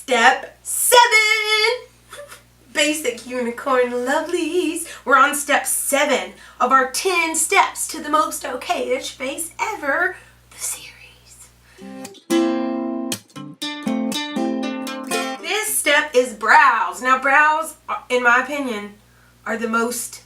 Step 7! Basic unicorn lovelies. We're on step 7 of our 10 steps to the most okayish face ever, the series. This step is brows. Now brows, in my opinion, are the most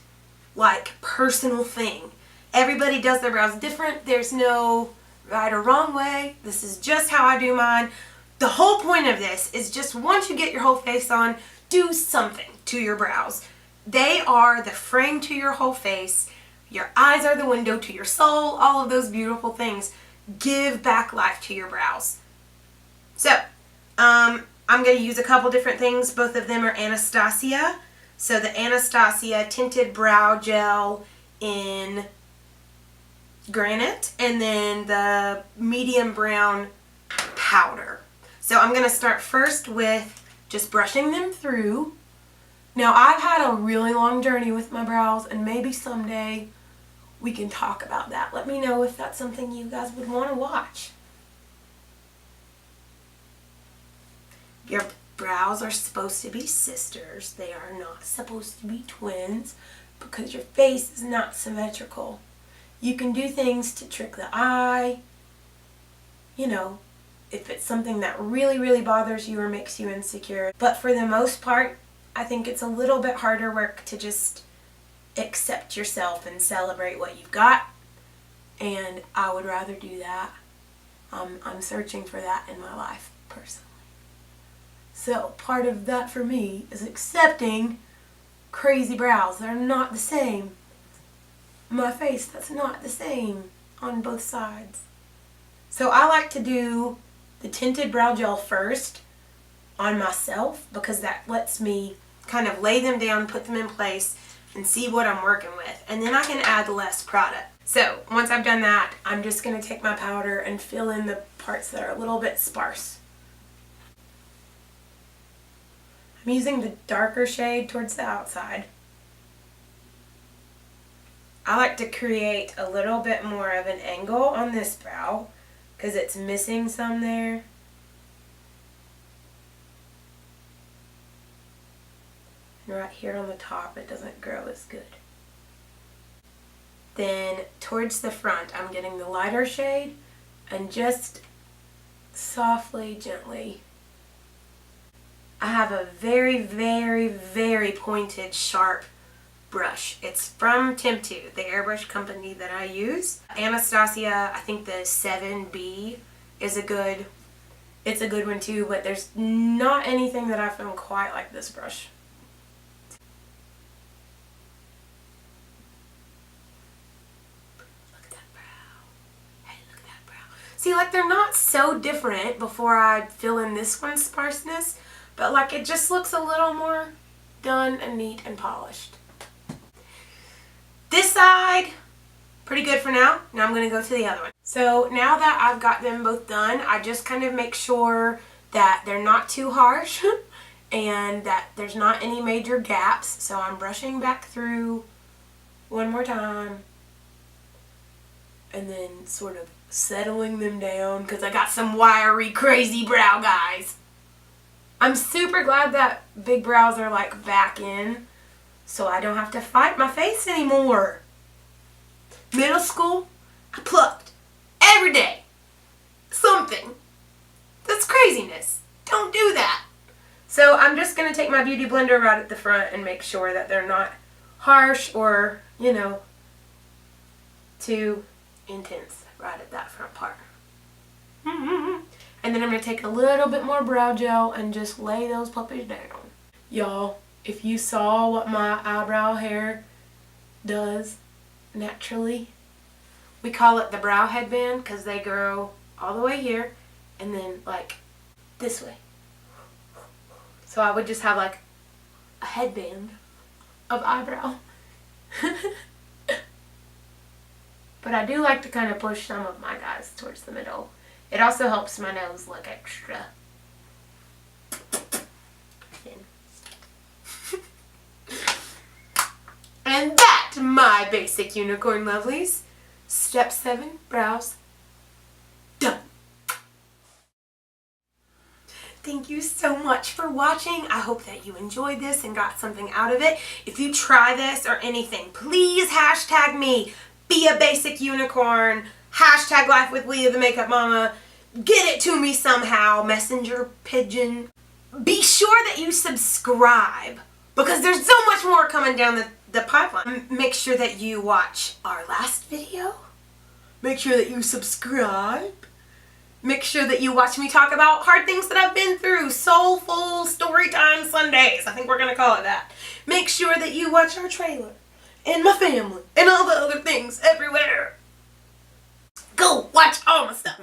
personal thing. Everybody does their brows different. There's no right or wrong way. This is just how I do mine. The whole point of this is just once you get your whole face on, do something to your brows. They are the frame to your whole face. Your eyes are the window to your soul. All of those beautiful things. Give back life to your brows. So, I'm going to use a couple different things. Both of them are Anastasia. So the Anastasia Tinted Brow Gel in Granite, and then the medium brown powder. So I'm going to start first with just brushing them through. Now I've had a really long journey with my brows, and maybe someday we can talk about that. Let me know if that's something you guys would want to watch. Your brows are supposed to be sisters. They are not supposed to be twins because your face is not symmetrical. You can do things to trick the eye, you know, if it's something that really, really bothers you or makes you insecure. But for the most part, I think it's a little bit harder work to just accept yourself and celebrate what you've got. And I would rather do that. I'm searching for that in my life, personally. So part of that for me is accepting crazy brows. They're not the same. My face, that's not the same on both sides. So I like to do the tinted brow gel first on myself because that lets me kind of lay them down, put them in place, and see what I'm working with. And then I can add less product. So once I've done that, I'm just going to take my powder and fill in the parts that are a little bit sparse. I'm using the darker shade towards the outside. I like to create a little bit more of an angle on this brow because it's missing some there. And right here on the top it doesn't grow as good. Then towards the front I'm getting the lighter shade and just softly, gently. I have a very, very, very pointed, sharp brush. It's from Tim2, the airbrush company that I use. Anastasia, I think the 7B is a good one too, but there's not anything that I found quite like this brush. Look at that brow. Hey, look at that brow. See, they're not so different before I fill in this one's sparseness, but it just looks a little more done and neat and polished. This side, pretty good for now. Now I'm going to go to the other one. So now that I've got them both done, I just kind of make sure that they're not too harsh and that there's not any major gaps. So I'm brushing back through one more time and then sort of settling them down because I got some wiry, crazy brow guys. I'm super glad that big brows are back in, so I don't have to fight my face anymore. Middle school, I plucked every day something. That's craziness. Don't do that. So I'm just going to take my beauty blender right at the front and make sure that they're not harsh or, too intense right at that front part. And then I'm going to take a little bit more brow gel and just lay those puppies down. Y'all, if you saw what my eyebrow hair does naturally, we call it the brow headband because they grow all the way here and then this way. So I would just have a headband of eyebrow. But I do like to kind of push some of my guys towards the middle. It also helps my nose look extra thin. And that, my basic unicorn lovelies, step 7, brows, done. Thank thank you so much for watching. I hope that you enjoyed this and got something out of it. If you try this or anything, please hashtag me. Be a basic unicorn. Hashtag life with Leah the makeup mama. Get it to me somehow. Messenger pigeon. Be sure that you subscribe because there's so much more coming down the pipeline. Make sure that you watch our last video. Make sure that you subscribe. Make sure that you watch me talk about hard things that I've been through. Soulful Storytime Sundays. I think we're going to call it that. Make sure that you watch our trailer. And my family. And all the other things everywhere. Go watch all my stuff.